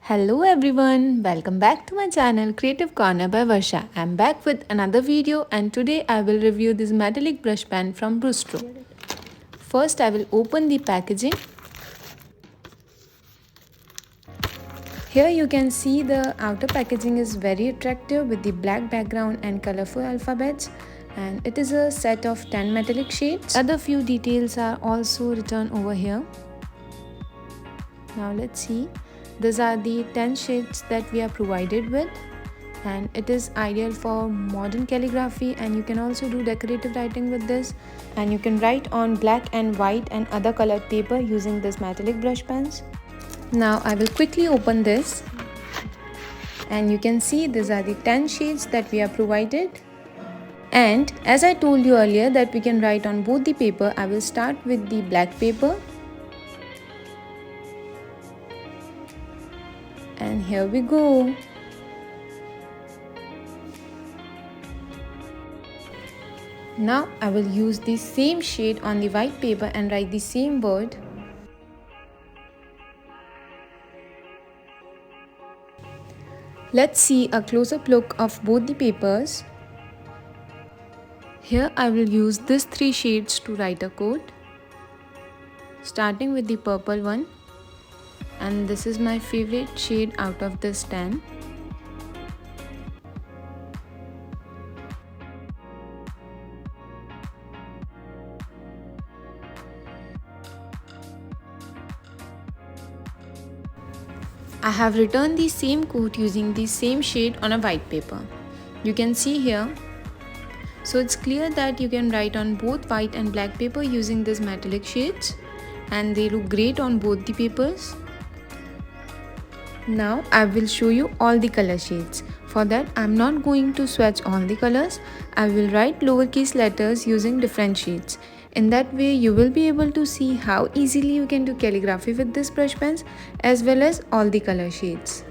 Hello everyone, welcome back to my channel Creative Corner by Varsha. I'm back with another video and today I will review this metallic brush pen from Brustro. First I will open the packaging. Here you can see the outer packaging is very attractive with the black background and colorful alphabets, and it is a set of 10 metallic shades. Other few details are also written over here. Now let's see. These are the 10 shades that we are provided with, and it is ideal for modern calligraphy, and you can also do decorative writing with this, and you can write on black and white and other colored paper using this metallic brush pens. Now I will quickly open this, and you can see these are the 10 shades that we are provided. And as I told you earlier that we can write on both the paper, I will start with the black paper. And here we go. Now I will use the same shade on the white paper and write the same word. Let's see a close-up look of both the papers. Here I will use these 3 shades to write a code. Starting with the purple one. And this is my favorite shade out of this 10. I have written the same code using the same shade on a white paper. You can see here. So it's clear that you can write on both white and black paper using these metallic shades, and they look great on both the papers. Now I will show you all the color shades. For that I am not going to swatch all the colors. I will write lowercase letters using different shades. In that way you will be able to see how easily you can do calligraphy with this brush pens as well as all the color shades.